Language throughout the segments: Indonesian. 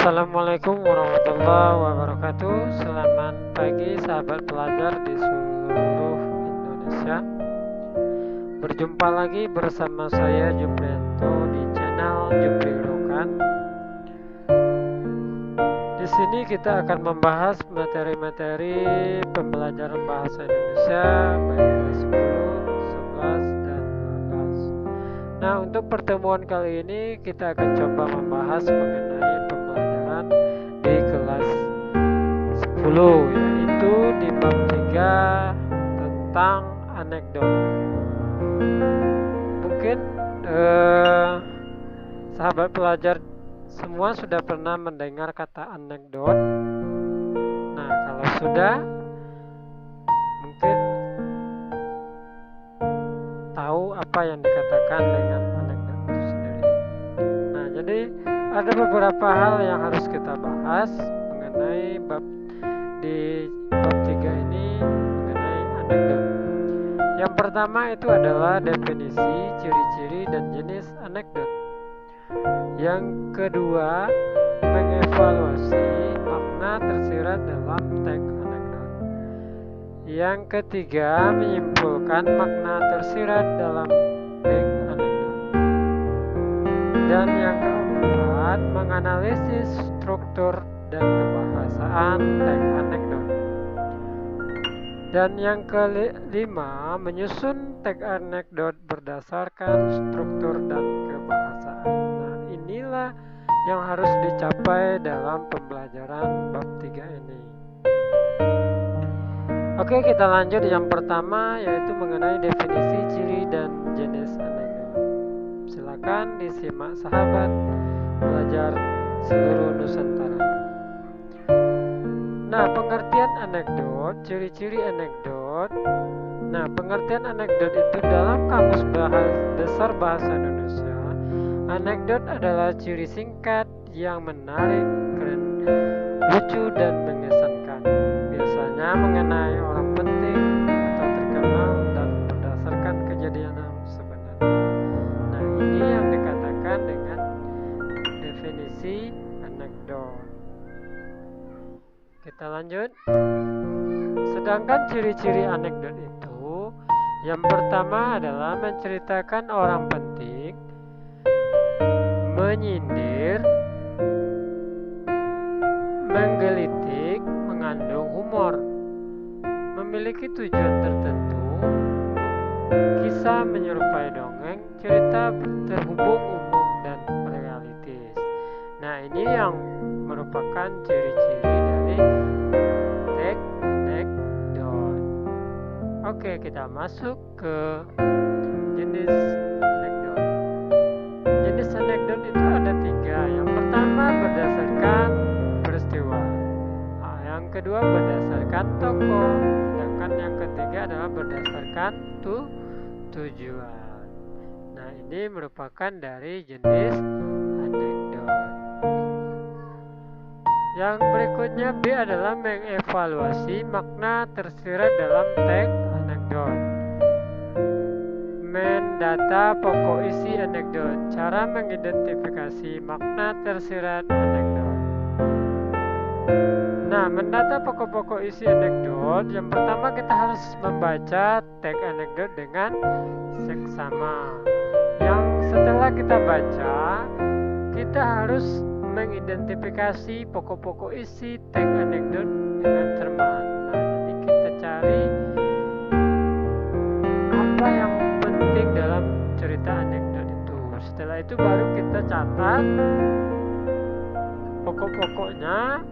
Assalamualaikum warahmatullahi wabarakatuh. Selamat pagi sahabat pelajar di seluruh Indonesia. Berjumpa lagi bersama saya Juprianto di channel Jupri Rokan. Di sini kita akan membahas materi-materi pembelajaran bahasa Indonesia baik kelas 10, 11, dan 12. Nah, untuk pertemuan kali ini kita akan coba membahas mengenai pembelajaran di kelas 10, yaitu di bab 3 tentang anekdot. Mungkin sahabat pelajar semua sudah pernah mendengar kata anekdot. Nah, kalau sudah, mungkin tahu apa yang dikatakan dengan anekdot itu sendiri. Nah, jadi ada beberapa hal yang harus kita bahas mengenai di bab 3 ini mengenai anekdot. Yang pertama itu adalah definisi, ciri-ciri, dan jenis anekdot. Yang kedua, mengevaluasi makna tersirat dalam teks anekdot. Yang ketiga, menyimpulkan makna tersirat dalam teks anekdot. Dan yang keempat, menganalisis struktur dan kebahasaan teks anekdot. Dan yang kelima, menyusun teks anekdot berdasarkan struktur dan kebahasaan. Nah, inilah yang harus dicapai dalam pembelajaran bab 3 ini. Oke, kita lanjut yang pertama, yaitu mengenai definisi, ciri, dan jenis anekdot. Silakan disimak sahabat pelajar seluruh Nusantara. Nah, pengertian anekdot, ciri-ciri anekdot. Nah, pengertian anekdot itu dalam Kamus Besar Bahasa Indonesia, anekdot adalah ciri singkat yang menarik, keren, lucu, dan mengesankan. Biasanya mengenai orang penting atau terkenal dan berdasarkan kejadian yang sebenarnya. Nah, ini yang dikatakan dengan definisi anekdot. Kita lanjut. Sedangkan ciri-ciri anekdot itu, yang pertama adalah menceritakan orang penting, menyindir, menggelitik, mengandung humor, memiliki tujuan tertentu, kisah menyerupai dongeng, cerita terhubung umum dan realistis. Nah, ini yang merupakan ciri-ciri dari teks anekdot. Oke, kita masuk ke jenis anekdot. Jenis anekdot itu ada 3. Yang pertama berdasarkan peristiwa. Nah, yang kedua berdasarkan tokoh. Sedangkan yang ketiga adalah berdasarkan tujuan. Nah, ini merupakan dari jenis anekdot. Yang berikutnya B adalah mengevaluasi makna tersirat dalam teks anekdot. Mendata pokok isi anekdot. Cara mengidentifikasi makna tersirat anekdot. Nah, mendata pokok-pokok isi anekdot. Yang pertama kita harus membaca teks anekdot dengan seksama. Yang setelah kita baca, kita harus mengidentifikasi pokok-pokok isi teks anekdot dengan cermat. Nah, jadi kita cari apa yang penting dalam cerita anekdot itu. Setelah itu baru kita catat pokok-pokoknya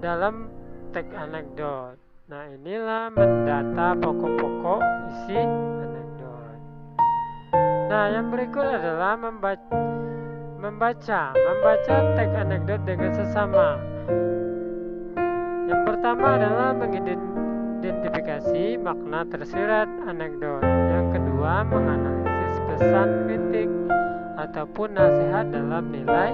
dalam teks anekdot. Nah, inilah mendata pokok-pokok isi anekdot. Nah, yang berikut adalah membaca teks anekdot dengan sesama. Yang pertama adalah mengidentifikasi makna tersirat anekdot. Yang kedua, menganalisis pesan kritik ataupun nasihat dalam nilai,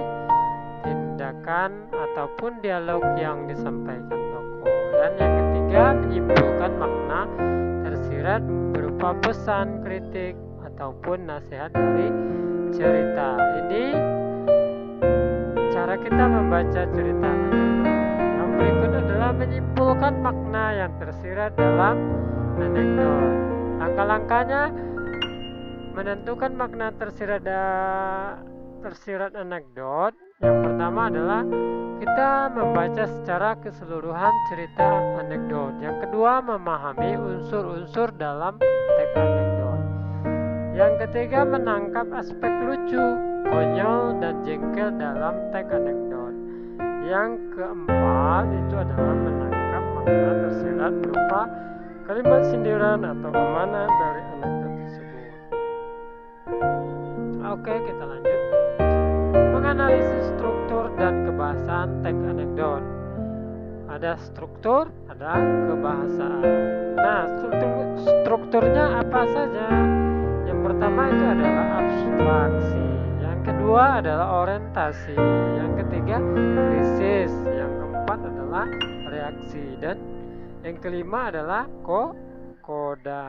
tindakan ataupun dialog yang disampaikan tokoh. Dan yang ketiga, menyimpulkan makna tersirat berupa pesan, kritik ataupun nasihat dari cerita. Ini cara cara kita membaca cerita anekdot. Yang berikut adalah menyimpulkan makna yang tersirat dalam anekdot. Langkah-langkahnya menentukan makna tersirat anekdot. Yang pertama adalah kita membaca secara keseluruhan cerita anekdot. Yang kedua, memahami unsur-unsur dalam teks anekdot. Yang ketiga, menangkap aspek lucu, konyol, dan jengkel dalam teks anekdot. Yang keempat itu adalah menangkap makna tersirat berupa kalimat sindiran atau amanat dari anekdot tersebut. Oke, kita lanjut. Menganalisis struktur dan kebahasaan teks anekdot. Ada struktur, ada kebahasaan. Nah, strukturnya apa saja? Yang pertama itu adalah abstraksi. Yang kedua adalah orientasi. Yang ketiga krisis. Yang keempat adalah reaksi. Dan yang kelima adalah koda.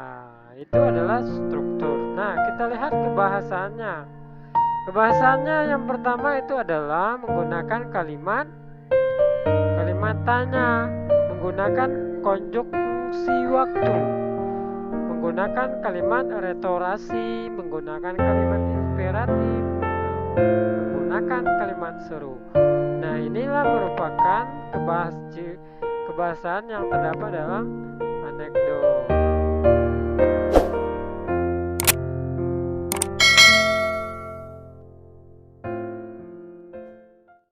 Itu adalah struktur. Nah, kita lihat kebahasaannya. Kebahasaannya yang pertama itu adalah menggunakan kalimat tanya, menggunakan konjungsi waktu, menggunakan kalimat retorasi, menggunakan kalimat imperatif, menggunakan kalimat seru. Nah, inilah merupakan kebahasaan yang terdapat dalam anekdot.